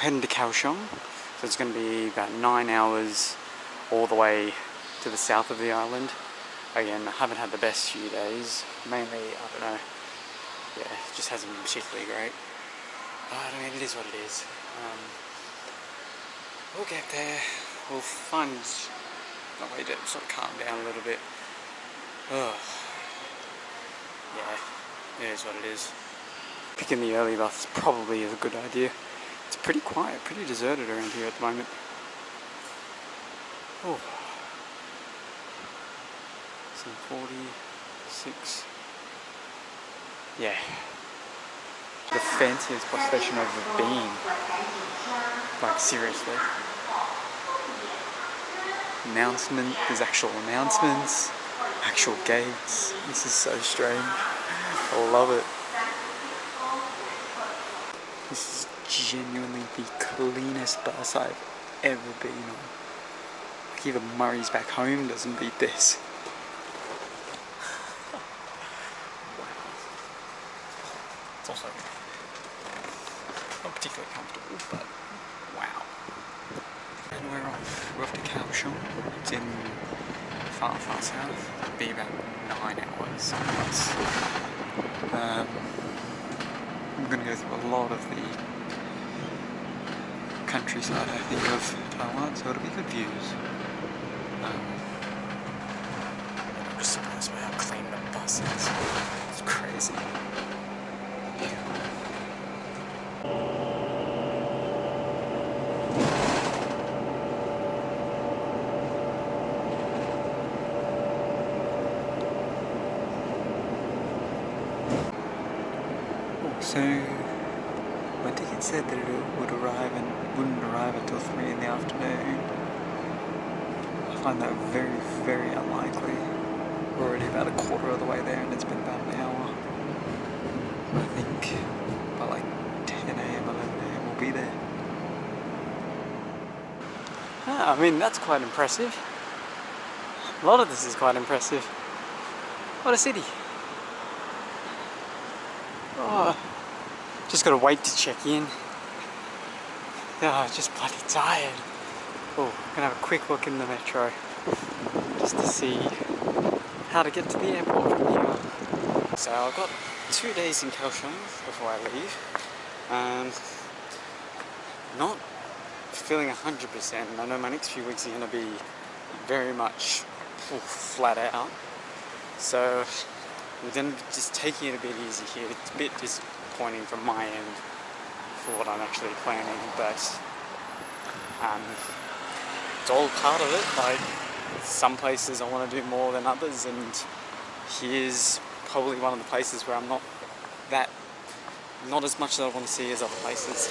heading to Kaohsiung, so it's going to be about 9 hours all the way to the south of the island. Again, I haven't had the best few days, mainly, I don't know, yeah, it just hasn't been particularly great. But I mean, it is what it is. We'll get there, we'll find a way to sort of calm down a little bit. Yeah, it is what it is. Picking the early bus probably is a good idea. It's pretty quiet, pretty deserted around here at the moment. Oh. 46. Yeah. The fanciest bus station I've ever been. Like, seriously. There's actual announcements, actual gates. This is so strange. I love it. This is genuinely the cleanest bus I've ever been on. Like, even Murray's back home doesn't beat this. It's also not particularly comfortable, but wow. And we're off to Kaohsiung. It's in far, far south. It'll be about 9 hours plus. I'm going to go through a lot of the countryside, I think, of Taiwan, so it'll be good views. I'm just surprised by how clean the bus is. It's crazy. So, my ticket said that it would arrive and wouldn't arrive until 3 in the afternoon. I find that very, very unlikely. We're already about a quarter of the way there and it's been about an hour. But I think by like 10 AM, 11 AM we'll be there. I mean, that's quite impressive. A lot of this is quite impressive. What a city. Oh. Just gotta wait to check in. Oh, just bloody tired. Oh, I'm gonna have a quick look in the metro just to see how to get to the airport from here. So I've got 2 days in Kaohsiung before I leave. Not feeling 100%. I know my next few weeks are gonna be very much flat out. So I'm then just taking it a bit easy here. It's a bit disappointing from my end for what I'm actually planning, but it's all part of it. Like, some places I want to do more than others, and here's probably one of the places where I'm not as much that I want to see as other places.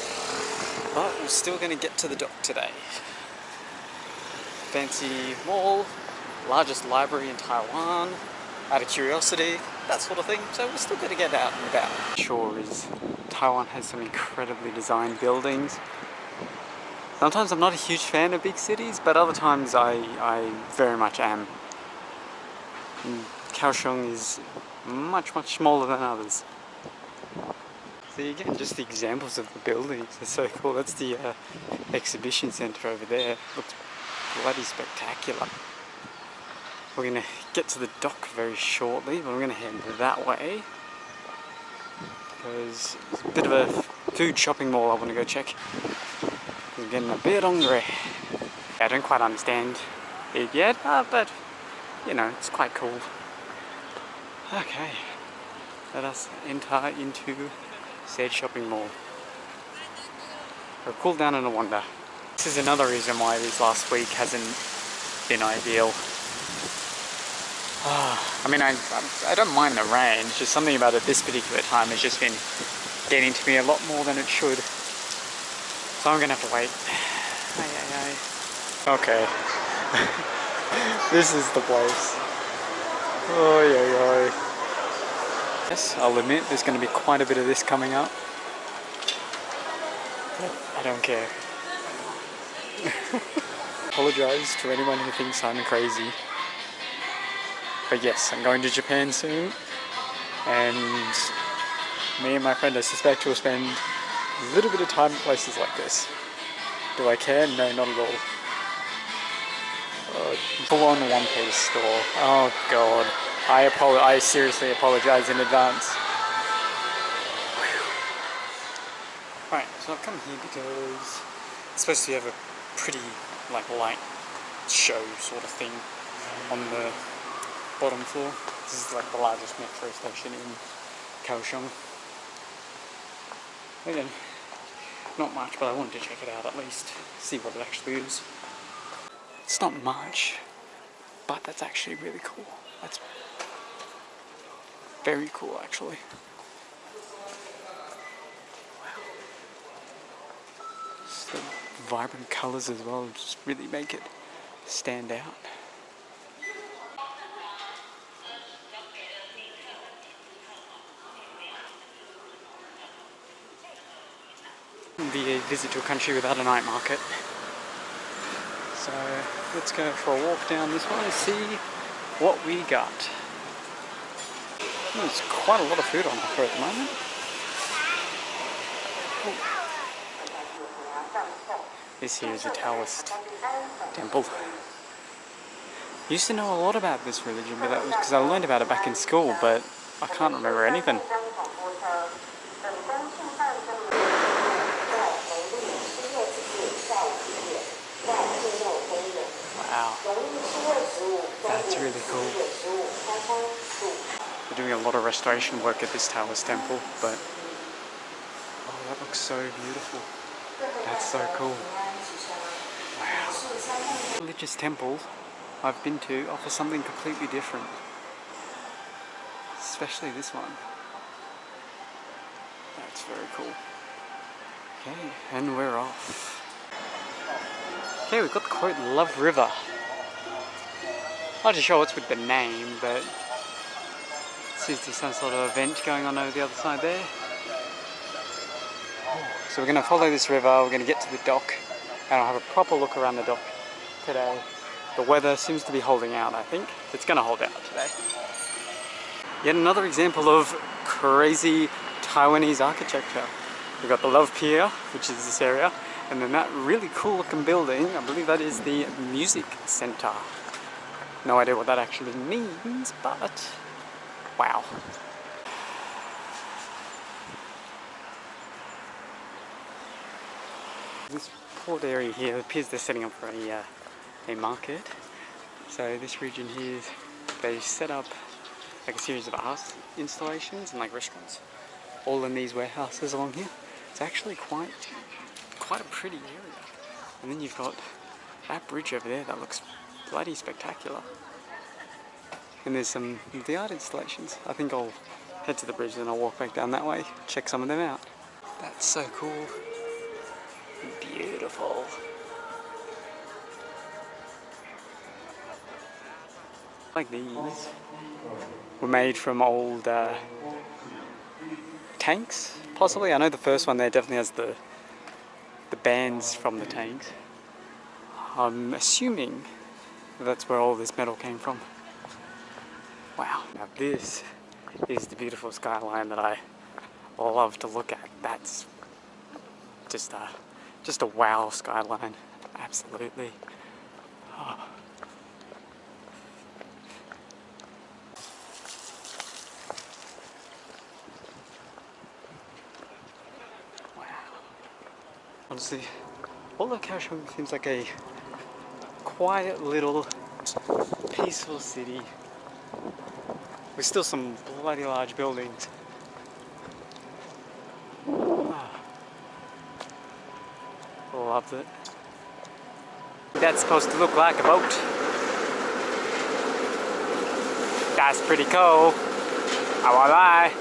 But we're still going to get to the dock today. Fancy mall, largest library in Taiwan, out of curiosity, that sort of thing. So we're still going to get out and about. Sure is, Taiwan has some incredibly designed buildings. Sometimes I'm not a huge fan of big cities, but other times I very much am. Kaohsiung is much, much smaller than others. See, again, just the examples of the buildings are so cool. That's the exhibition centre over there. Looks bloody spectacular. We're going to get to the dock very shortly, but we're going to head that way because there's a bit of a food shopping mall I want to go check. I'm getting a bit hungry. I don't quite understand it yet, but you know, it's quite cool. Okay, let us enter into said shopping mall. A cool down and a wander. This is another reason why this last week hasn't been ideal. I mean, I don't mind the rain, it's just something about it this particular time has just been getting to me a lot more than it should. So I'm gonna have to wait. Okay. This is the place. Yes, I'll admit there's gonna be quite a bit of this coming up. But I don't care. Apologise to anyone who thinks I'm crazy. But yes, I'm going to Japan soon, and me and my friend I suspect will spend a little bit of time in places like this. Do I care? No, not at all. Full-on one-piece store. Oh god. I seriously apologize in advance. Right, so I've come here because it's supposed to have a pretty light show sort of thing on the bottom floor. This is like the largest metro station in Kaohsiung. Again, not much, but I wanted to check it out at least, see what it actually is. It's not much, but that's actually really cool. That's very cool, actually. Wow. Just the vibrant colours as well just really make it stand out. The visit to a country without a night market. So let's go for a walk down this one and see what we got. There's quite a lot of food on offer at the moment. This here is a Taoist temple. I used to know a lot about this religion, but that was because I learned about it back in school, but I can't remember anything. Wow, that's really cool. They're doing a lot of restoration work at this Taoist temple, but oh, that looks so beautiful. That's so cool. Wow. Religious temples I've been to offer something completely different. Especially this one. That's very cool. Okay, and we're off. Okay, we've got the quote Love River. Not too sure what's with the name, but it seems to be some sort of event going on over the other side there. So we're going to follow this river, we're going to get to the dock, and I'll have a proper look around the dock today. The weather seems to be holding out, I think. It's going to hold out today. Yet another example of crazy Taiwanese architecture. We've got the Love Pier, which is this area, and then that really cool looking building, I believe that is the music center. No idea what that actually means, but wow. This port area here appears they're setting up for a market. So this region here, they set up like a series of art installations and like restaurants all in these warehouses along here. It's actually quite a pretty area. And then you've got that bridge over there that looks bloody spectacular. And there's some of the art installations. I think I'll head to the bridge and I'll walk back down that way, check some of them out. That's so cool. Beautiful. Like these were made from old tanks, possibly. I know the first one there definitely has the bands from the tanks. I'm assuming that's where all this metal came from. Wow. Now this is the beautiful skyline that I love to look at. That's just a wow skyline. Absolutely. Oh. Honestly, all of Kaohsiung seems like a quiet little peaceful city with still some bloody large buildings. Loved it. That's supposed to look like a boat. That's pretty cool. I won't lie.